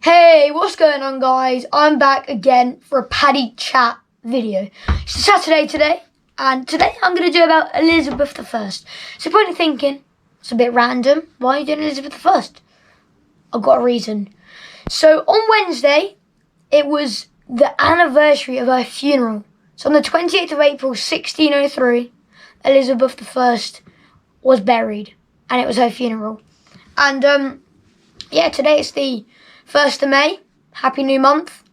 Hey, what's going on, guys? I'm back again for a Paddy chat video. It's Saturday today, and today I'm going to do about Elizabeth I. So you're probably thinking, it's a bit random. Why are you doing Elizabeth I? I've got a reason. So on Wednesday, it was the anniversary of her funeral. So on the 28th of April, 1603, Elizabeth I was buried, and it was her funeral. And yeah, today it's the 1st of May. Happy new month.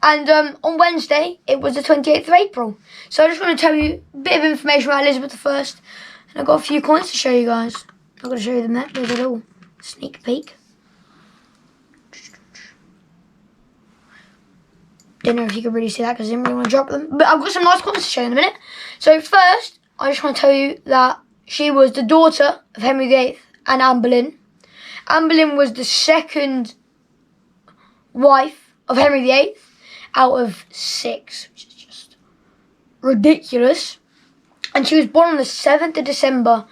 And on Wednesday, it was the 28th of April. So I just want to tell you a bit of information about Elizabeth I. And I've got a few coins to show you guys. I'm going to show you them there. There's a little sneak peek. Don't know if you can really see that because I didn't really want to drop them. But I've got some nice coins to show you in a minute. So first, I just want to tell you that she was the daughter of Henry VIII and Anne Boleyn. Anne Boleyn was the second wife of Henry VIII out of 6, which is just ridiculous. And she was born on the 7th of December,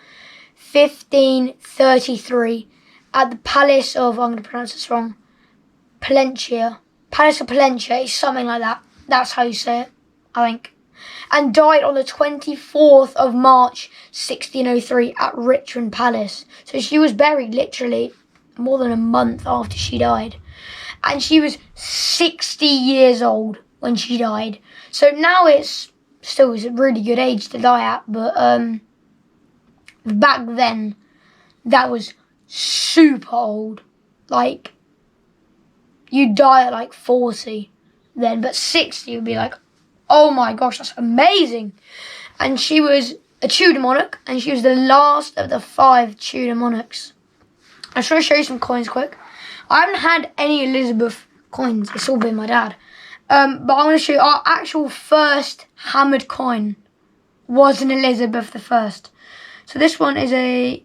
1533, at the Palace of, I'm going to pronounce this wrong, Palencia. Palace of Palencia is something like that. That's how you say it, I think. And died on the 24th of March, 1603 at Richmond Palace. So she was buried literally more than a month after she died. And she was 60 years old when she died. So now it's still a really good age to die at. But back then, that was super old. Like, you'd die at like 40 then. But 60 would be like, oh my gosh, that's amazing. And she was a Tudor monarch. And she was the last of the 5 Tudor monarchs. I just want to show you some coins quick. I haven't had any Elizabeth coins. It's all been my dad. But I want to show you our actual first hammered coin was an Elizabeth I. So this one is a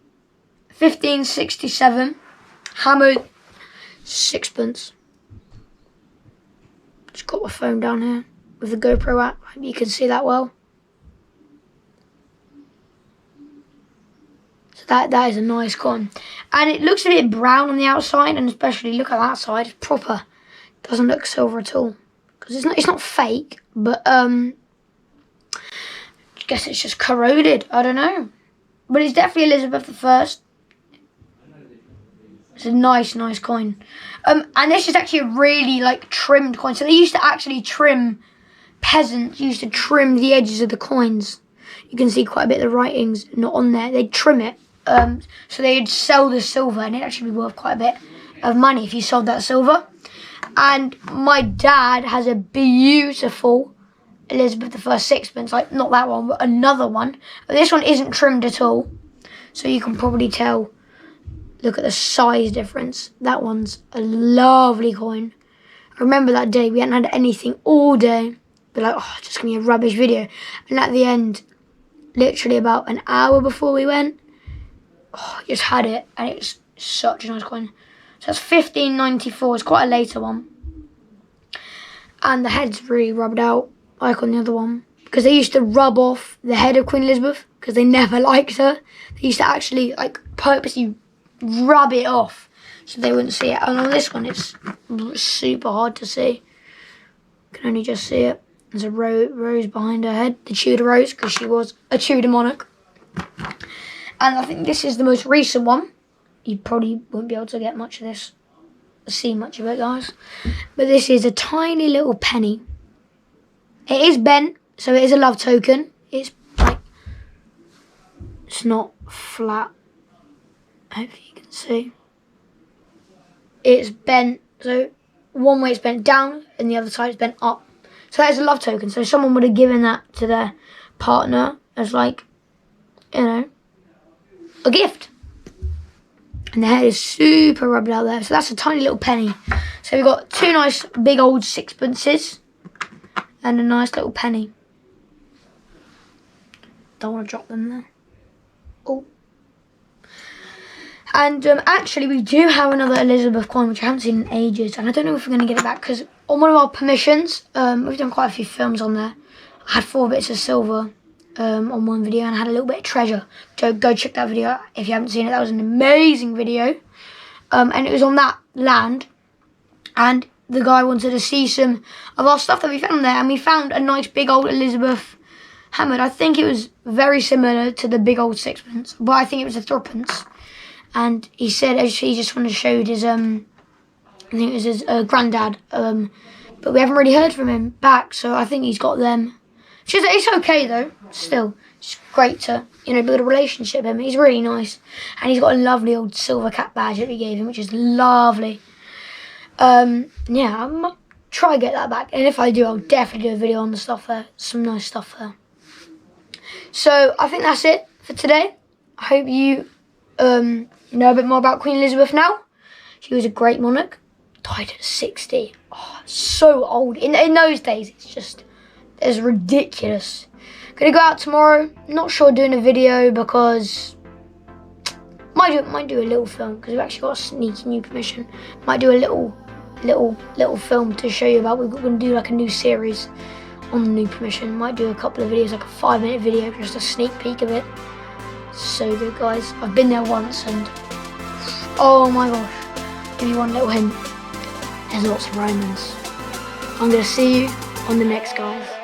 1567 hammered sixpence. Just got my phone down here with the GoPro app. Hope you can see that well. That is a nice coin. And it looks a bit brown on the outside, and especially look at that side. It's proper. Doesn't look silver at all. Because it's not fake, but I guess it's just corroded. I don't know. But it's definitely Elizabeth I. It's a nice coin. And this is actually a really trimmed coin. So they used to actually trim, peasants used to trim the edges of the coins. You can see quite a bit of the writings not on there. They'd trim it. So they'd sell the silver, and it'd actually be worth quite a bit of money if you sold that silver. And my dad has a beautiful Elizabeth I sixpence, not that one, but another one. But this one isn't trimmed at all, so you can probably tell. Look at the size difference. That one's a lovely coin. I remember that day, we hadn't had anything all day. But oh, just give me a rubbish video. And at the end, literally about an hour before we went, I just had it, and it was such a nice coin. So that's 1594. It's quite a later one, and the head's really rubbed out, like on the other one, because they used to rub off the head of Queen Elizabeth because they never liked her. They used to actually purposely rub it off so they wouldn't see it. And on this one, it's super hard to see. You can only just see it. There's a rose behind her head, the Tudor rose, because she was a Tudor monarch. And I think this is the most recent one. You probably won't be able to get much of this, see much of it, guys. But this is a tiny little penny. It is bent, so it is a love token. It's it's not flat. Hopefully you can see. It's bent, so one way it's bent down, and the other side is bent up. So that is a love token. So someone would have given that to their partner as a gift. And the head is super rubbed out there. So that's a tiny little penny. So we've got 2 nice big old sixpences and a nice little penny. Don't want to drop them there. Oh. And actually we do have another Elizabeth coin, which I haven't seen in ages. And I don't know if we're going to get it back, because on one of our permissions, we've done quite a few films on there. I had 4 bits of silver on one video, and I had a little bit of treasure. So go check that video out if you haven't seen it. That was an amazing video. And it was on that land and the guy wanted to see some of our stuff that we found there, and we found a nice big old Elizabeth hammer. I think it was very similar to the big old sixpence, but I think it was a threepence. And he said he just wanted to show his I think it was his granddad, but we haven't really heard from him back, so I think he's got them. It's okay though. Still, it's great to build a relationship with him. He's really nice, and he's got a lovely old silver cat badge that we gave him, which is lovely. Yeah, I might try to get that back, and if I do, I'll definitely do a video on the stuff there. Some nice stuff there. So I think that's it for today. I hope you know a bit more about Queen Elizabeth now. She was a great monarch. Died at 60. Oh, so old. In those days, it's ridiculous. Gonna go out tomorrow. Not sure doing a video because might do a little film because we've actually got a sneaky new permission. Might do a little film to show you about. We're gonna do like a new series on the new permission. Might do a couple of videos, like a 5-minute video, just a sneak peek of it. So good, guys. I've been there once, and oh my gosh, give you one little hint. There's lots of Romans. I'm gonna see you on the next, guys.